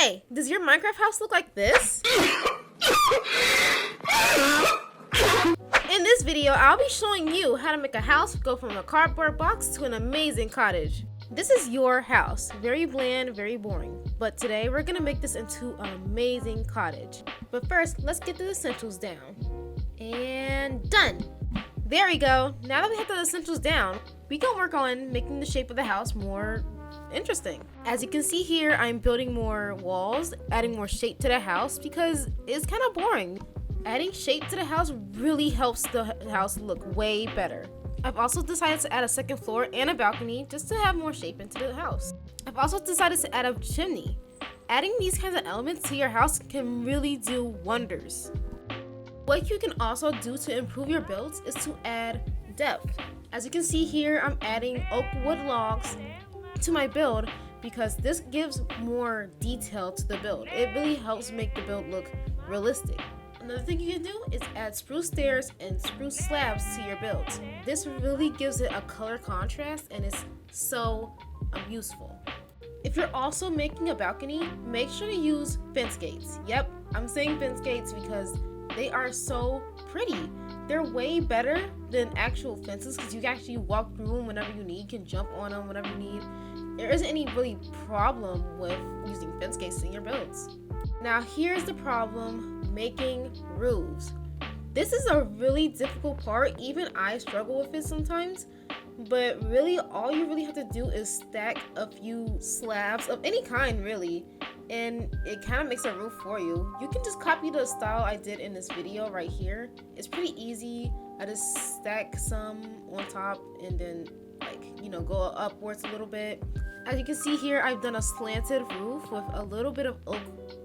Hey, does your Minecraft house look like this? In this video, I'll be showing you how to make a house go from a cardboard box to an amazing cottage. This is your house. Very bland, very boring. But today, we're gonna make this into an amazing cottage. But first, let's get the essentials down. And done! There we go. Now that we have the essentials down, we can work on making the shape of the house more interesting. As you can see here, I'm building more walls, adding more shape to the house because it's kind of boring. Adding shape to the house really helps the house look way better. I've also decided to add a second floor and a balcony just to have more shape into the house. I've also decided to add a chimney. Adding these kinds of elements to your house can really do wonders. What you can also do to improve your builds is to add depth. As you can see here, I'm adding oak wood logs to my build because this gives more detail to the build. It really helps make the build look realistic. Another thing you can do is add spruce stairs and spruce slabs to your builds. This really gives it a color contrast and is so useful. If you're also making a balcony, make sure to use fence gates. Yep, I'm saying fence gates because they are so pretty. They're way better than actual fences because you can actually walk through them whenever you need, you can jump on them whenever you need. There isn't any really problem with using fence gates in your builds. Now here's the problem, making roofs. This is a really difficult part. Even I struggle with it sometimes, but really all you really have to do is stack a few slabs of any kind really, and it kind of makes a roof for you. You can just copy the style I did in this video right here. It's pretty easy. I just stack some on top and then go upwards a little bit. As you can see here, I've done a slanted roof with a little bit of oak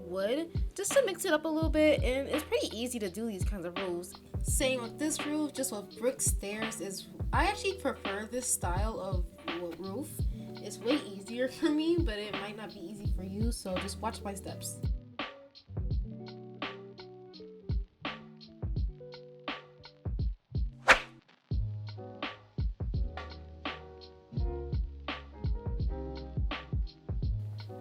wood just to mix it up a little bit, and it's pretty easy to do these kinds of roofs. Same with this roof, just with brick stairs. I actually prefer this style of roof. It's way easier for me, but it might not be easy for you, so just watch my steps.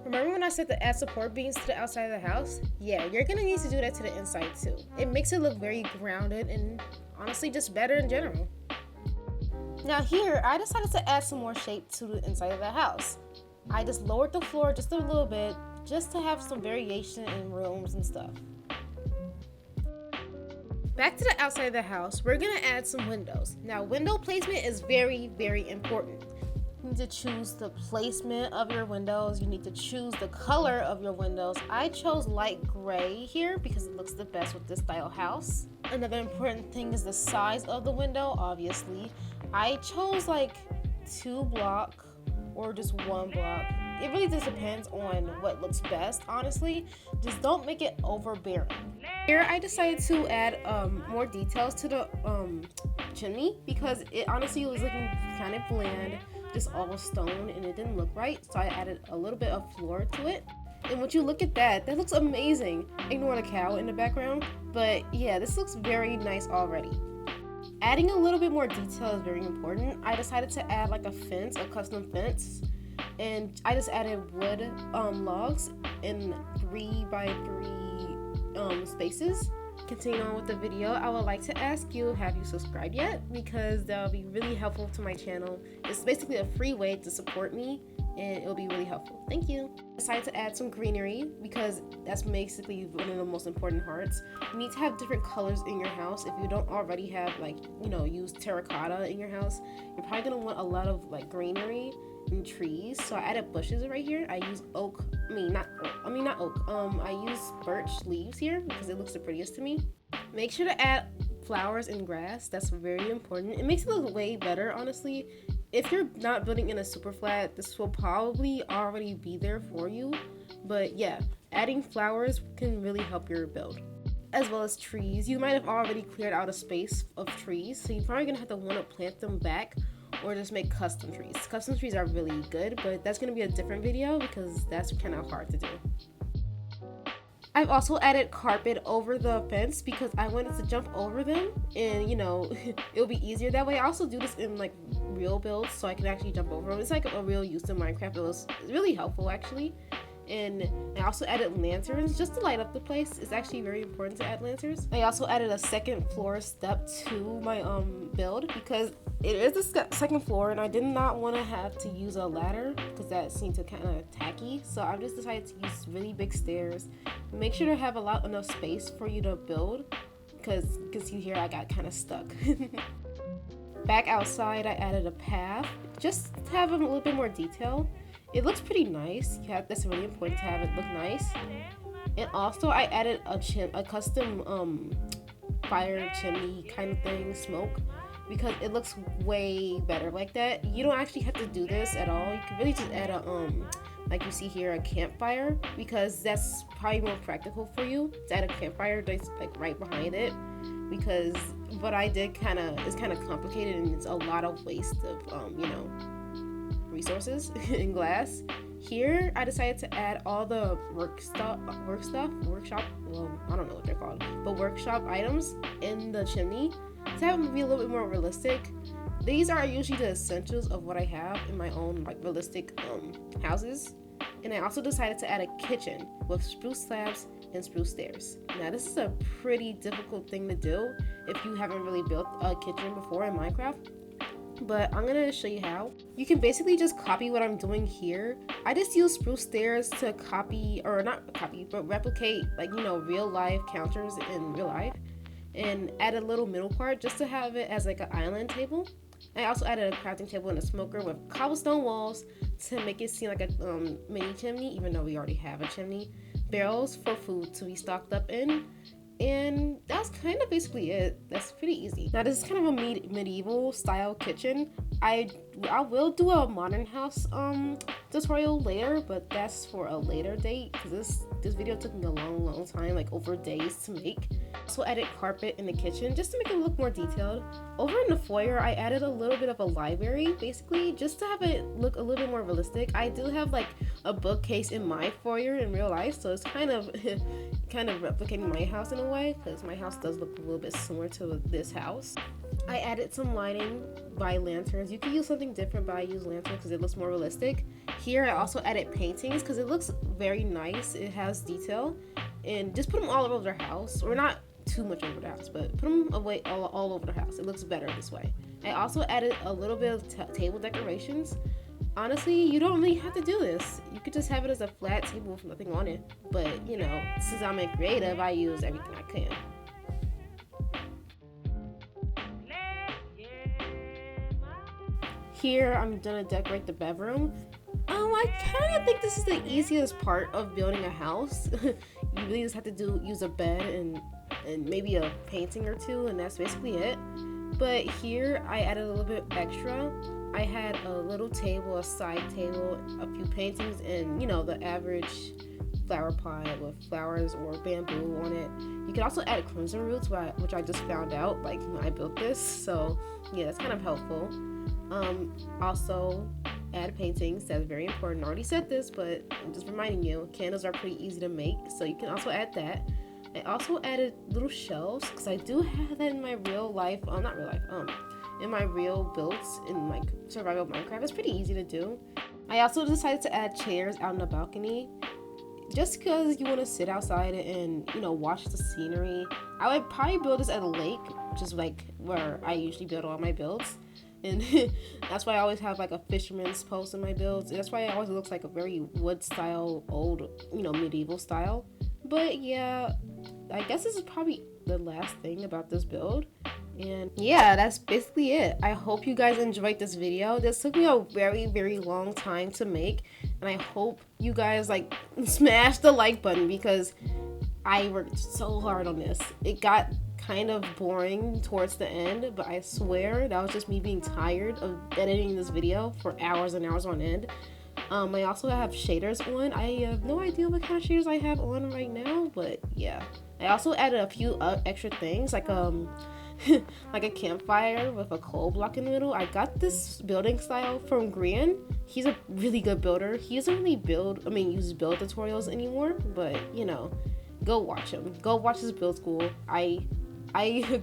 Remember when I said to add support beams to the outside of the house? Yeah, you're gonna need to do that to the inside too. It makes it look very grounded and honestly just better in general. Now here, I decided to add some more shape to the inside of the house. I just lowered the floor just a little bit just to have some variation in rooms and stuff. Back to the outside of the house, we're gonna add some windows. Now window placement is very, very important. You need to choose the placement of your windows. You need to choose the color of your windows. I chose light gray here because it looks the best with this style house. Another important thing is the size of the window, obviously. I chose like 2 block or just 1 block. It really just depends on what looks best, honestly. Just don't make it overbearing. Here I decided to add more details to the chimney because it honestly was looking kind of bland, just all stone, and it didn't look right, so I added a little bit of floor to it. And when you look at that looks amazing. Ignore the cow in the background, but yeah, this looks very nice already. Adding a little bit more detail is very important. I decided to add like a fence, a custom fence, and I just added wood logs in 3x3 spaces. Continuing on with the video, I would like to ask you, have you subscribed yet? Because that will be really helpful to my channel. It's basically a free way to support me, and it will be really helpful. Thank you. I decided to add some greenery because that's basically one of the most important parts. You need to have different colors in your house. If you don't already have use terracotta in your house, you're probably gonna want a lot of greenery and trees. So I added bushes right here. I use I use birch leaves here because it looks the prettiest to me. Make sure to add flowers and grass. That's very important. It makes it look way better, honestly. If you're not building in a super flat, this will probably already be there for you. But yeah, adding flowers can really help your build. As well as trees. You might have already cleared out a space of trees, so you're probably gonna have to want to plant them back or just make custom trees. Custom trees are really good, but that's gonna be a different video because that's kind of hard to do. I've also added carpet over the fence because I wanted to jump over them and it'll be easier that way. I also do this in real builds so I can actually jump over them. It's like a real use in Minecraft. It was really helpful actually. And I also added lanterns just to light up the place. It's actually very important to add lanterns. I also added a second floor step to my build because it is a second floor and I did not want to have to use a ladder because that seemed to kind of tacky. So I just decided to use really big stairs. Make sure to have enough space for you to build because you can see here I got kind of stuck. Back outside, I added a path just to have a little bit more detail. It looks pretty nice. Yeah, that's really important to have it look nice. And also, I added a custom fire chimney kind of thing, smoke, because it looks way better like that. You don't actually have to do this at all. You can really just add a like you see here, a campfire, because that's probably more practical for you to add a campfire that's like right behind it. Because what I did is kind of complicated and it's a lot of waste of resources in glass. Here I decided to add all the workshop, well, I don't know what they're called, but workshop items in the chimney to have them be a little bit more realistic. These are usually the essentials of what I have in my own like realistic houses. And I also decided to add a kitchen with spruce slabs and spruce stairs. Now this is a pretty difficult thing to do if you haven't really built a kitchen before in Minecraft, but I'm gonna show you how. You can basically just copy what I'm doing here. I just use spruce stairs to replicate like real life counters in real life, and add a little middle part just to have it as like an island table. I also added a crafting table and a smoker with cobblestone walls to make it seem like a mini chimney, even though we already have a chimney. Barrels for food to be stocked up in, and that's kind of basically it. That's pretty easy. Now this is kind of a medieval style kitchen. I will do a modern house tutorial later, but that's for a later date because this video took me a long time, like over days to make. So added carpet in the kitchen just to make it look more detailed. Over in the foyer, I added a little bit of a library, basically just to have it look a little bit more realistic. I do have like a bookcase in my foyer in real life, so it's kind of replicating my house in a way because my house does look a little bit similar to this house. I added some lighting by lanterns. You can use something different, but I use lanterns because it looks more realistic. Here I also added paintings because it looks very nice. It has detail, and just put them all over the house, or not too much over the house, but put them away all over the house. It looks better this way. I also added a little bit of table decorations. Honestly, you don't really have to do this. You could just have it as a flat table with nothing on it. But since I'm a creative, I use everything I can. Here, I'm gonna decorate the bedroom. I kind of think this is the easiest part of building a house. You really just have to use a bed and maybe a painting or two, and that's basically it. But here, I added a little bit extra. I had a little table, a side table, a few paintings, and the average flower pot with flowers or bamboo on it. You can also add crimson roots, which I just found out like when I built this. So yeah, that's kind of helpful. Also add paintings. That's very important. I already said this, but I'm just reminding you. Candles are pretty easy to make, so you can also add that. I also added little shelves because I do have that in my real life. Not real life. In my real builds in like survival Minecraft. It's pretty easy to do. I also decided to add chairs out on the balcony just because you want to sit outside and watch the scenery. I would probably build this at a lake, which is like where I usually build all my builds, and that's why I always have like a fisherman's post in my builds. And that's why it always looks like a very wood style, old medieval style. But yeah, I guess this is probably the last thing about this build. And yeah, that's basically it. I hope you guys enjoyed this video. This took me a very long time to make, and I hope you guys like smash the like button because I worked so hard on this. It got kind of boring towards the end, but I swear that was just me being tired of editing this video for hours and hours on end. I also have shaders on. I have no idea what kind of shaders I have on right now, but yeah. I also added a few extra things like like a campfire with a coal block in the middle. I got this building style from Grian. He's a really good builder. He doesn't really use build tutorials anymore, but go watch him. Go watch his build school. I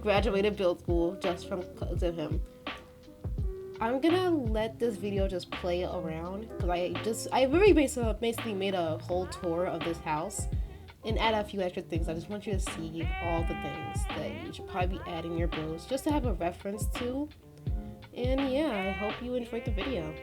graduated build school just from him. I'm gonna let this video just play around because I really basically made a whole tour of this house and add a few extra things. I just want you to see all the things that you should probably be adding in your builds just to have a reference to. And yeah, I hope you enjoyed the video.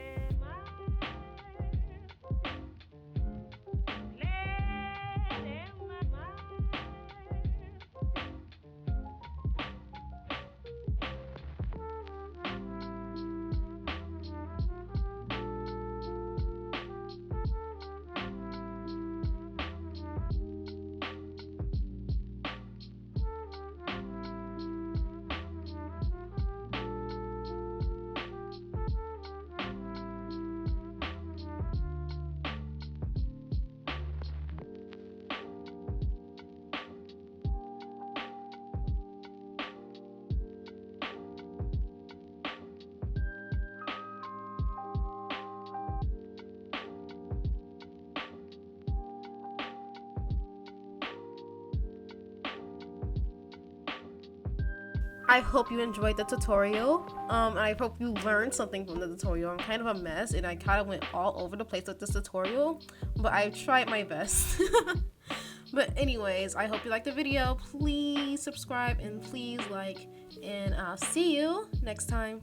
I hope you enjoyed the tutorial. And I hope you learned something from the tutorial. I'm kind of a mess and I kind of went all over the place with this tutorial, but I tried my best. But anyways, I hope you liked the video. Please subscribe and please like, and I'll see you next time.